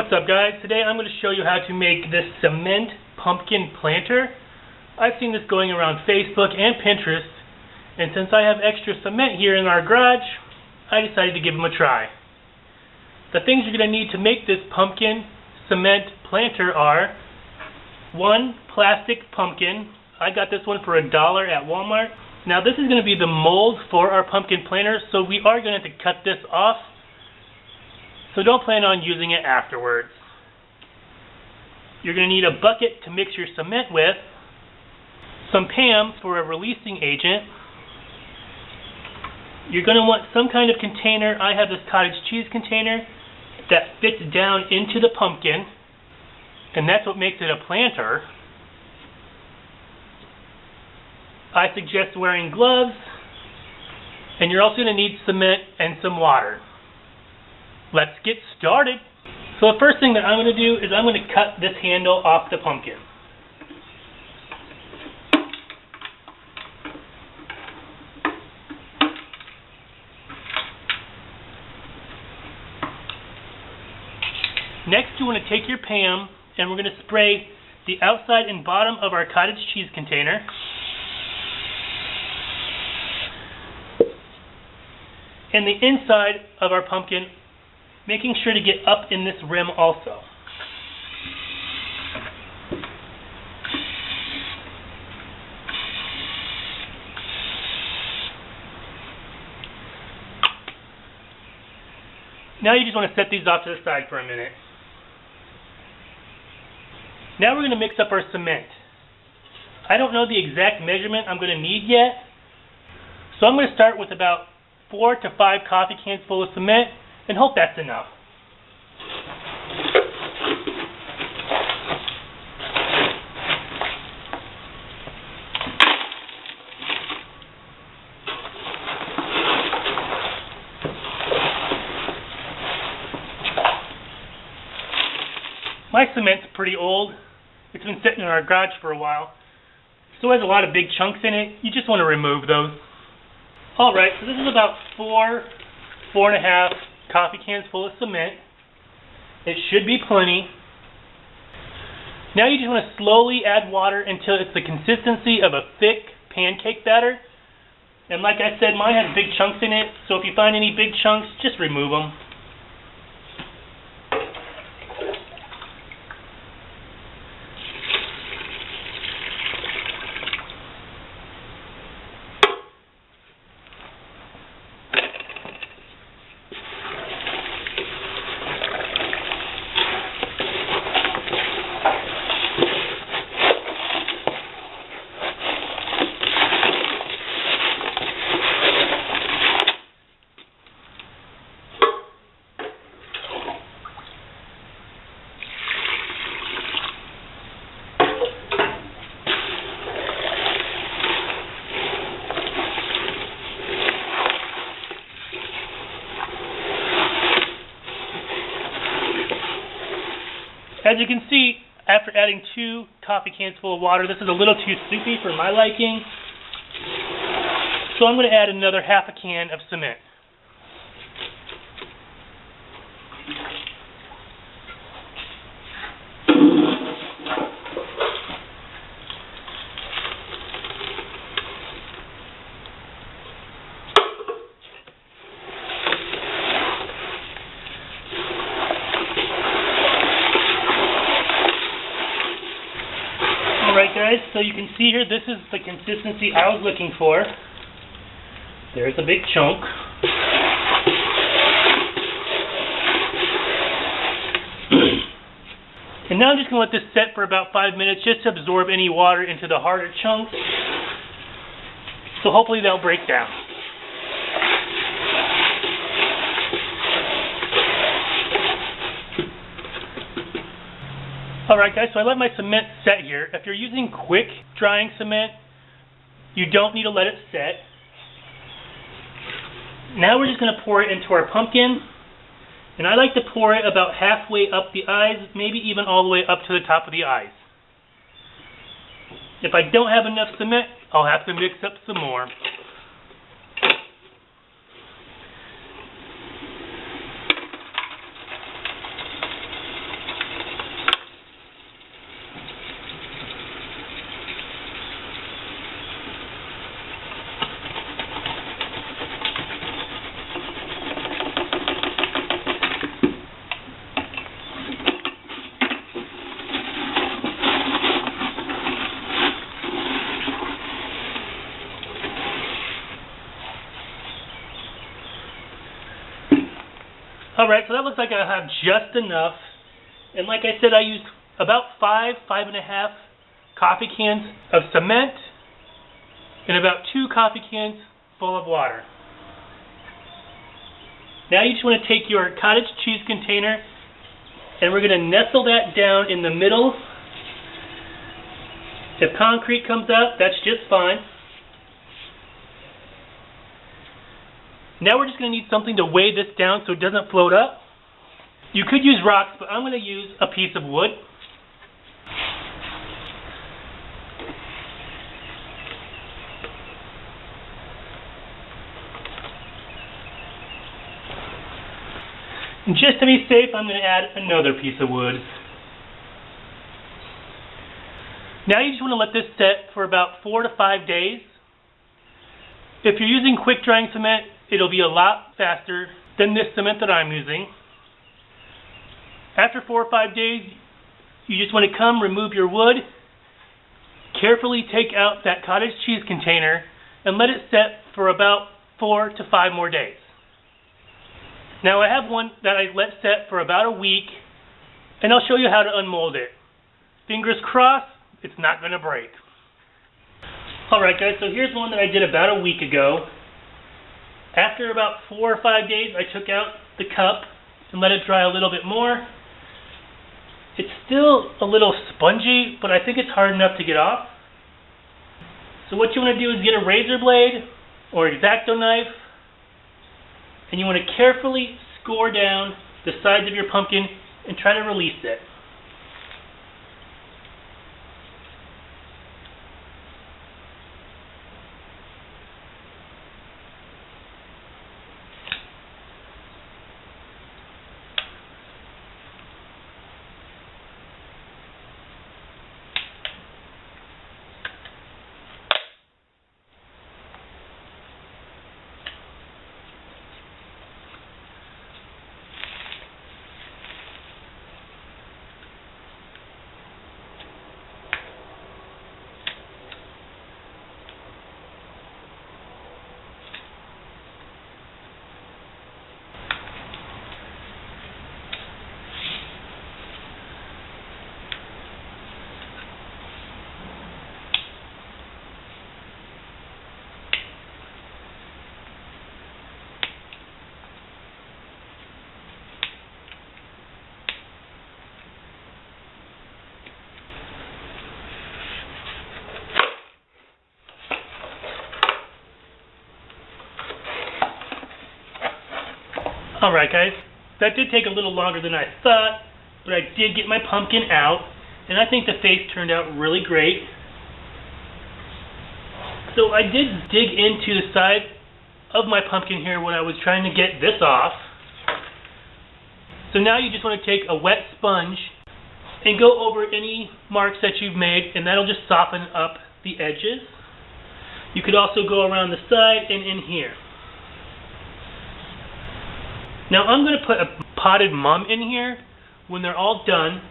What's up, guys? Today I'm going to show you how to make this cement pumpkin planter. I've seen this going around Facebook and Pinterest, and since I have extra cement here in our garage, I decided to give them a try. The things you're going to need to make this pumpkin cement planter are 1 plastic pumpkin. I got this one for $1 at Walmart. Now this is going to be the mold for our pumpkin planter, so we are going to have to cut this off. So don't plan on using it afterwards. You're going to need a bucket to mix your cement with, some PAM for a releasing agent. You're going to want some kind of container. I have this cottage cheese container that fits down into the pumpkin, and that's what makes it a planter. I suggest wearing gloves, and you're also going to need cement and some water. Let's get started. So the first thing that I'm going to do is I'm going to cut this handle off the pumpkin. Next, you want to take your PAM and we're going to spray the outside and bottom of our cottage cheese container. And the inside of our pumpkin, making sure to get up in this rim also. Now you just want to set these off to the side for a minute. Now we're going to mix up our cement. I don't know the exact measurement I'm going to need yet, so I'm going to start with about 4 to 5 coffee cans full of cement and hope that's enough. My cement's pretty old. It's been sitting in our garage for a while, so it has a lot of big chunks in it. You just want to remove those. Alright, so this is about 4.5 coffee cans full of cement. It should be plenty. Now you just want to slowly add water until it's the consistency of a thick pancake batter. And like I said, mine has big chunks in it, so if you find any big chunks, just remove them. As you can see, after adding 2 coffee cans full of water, this is a little too soupy for my liking. So I'm going to add another half a can of cement. Alright guys, so you can see here, this is the consistency I was looking for. There's a big chunk. And now I'm just going to let this set for about 5 minutes just to absorb any water into the harder chunks. So hopefully they'll break down. Alright guys, so I let my cement set here. If you're using quick drying cement, you don't need to let it set. Now we're just going to pour it into our pumpkin. And I like to pour it about halfway up the eyes, maybe even all the way up to the top of the eyes. If I don't have enough cement, I'll have to mix up some more. Alright, so that looks like I have just enough. And like I said, I used about 5.5 coffee cans of cement and about 2 coffee cans full of water. Now you just want to take your cottage cheese container and we're going to nestle that down in the middle. If concrete comes out, that's just fine. Now we're just going to need something to weigh this down so it doesn't float up. You could use rocks, but I'm going to use a piece of wood. And just to be safe, I'm going to add another piece of wood. Now you just want to let this set for about 4 to 5 days. If you're using quick drying cement, it'll be a lot faster than this cement that I'm using. After 4 or 5 days, you just want to come remove your wood, carefully take out that cottage cheese container, and let it set for about 4 to 5 more days. Now I have one that I let set for about a week, and I'll show you how to unmold it. Fingers crossed, it's not going to break. Alright guys, so here's one that I did about a week ago. After about 4 or 5 days, I took out the cup and let it dry a little bit more. It's still a little spongy, but I think it's hard enough to get off. So what you want to do is get a razor blade or X-Acto knife, and you want to carefully score down the sides of your pumpkin and try to release it. Alright guys, that did take a little longer than I thought, but I did get my pumpkin out, and I think the face turned out really great. So I did dig into the side of my pumpkin here when I was trying to get this off. So now you just want to take a wet sponge and go over any marks that you've made, and that'll just soften up the edges. You could also go around the side and in here. Now I'm going to put a potted mum in here when they're all done.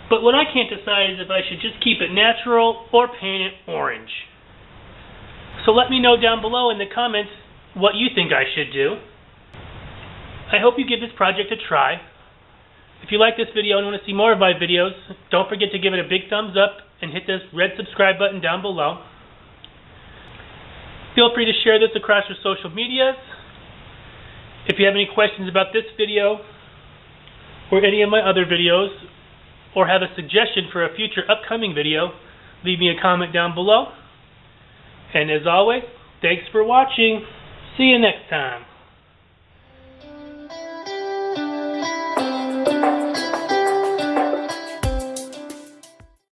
But what I can't decide is if I should just keep it natural or paint it orange. So let me know down below in the comments what you think I should do. I hope you give this project a try. If you like this video and want to see more of my videos, don't forget to give it a big thumbs up and hit this red subscribe button down below. Feel free to share this across your social medias. If you have any questions about this video or any of my other videos, or have a suggestion for a future upcoming video, leave me a comment down below. And as always, thanks for watching. See you next time.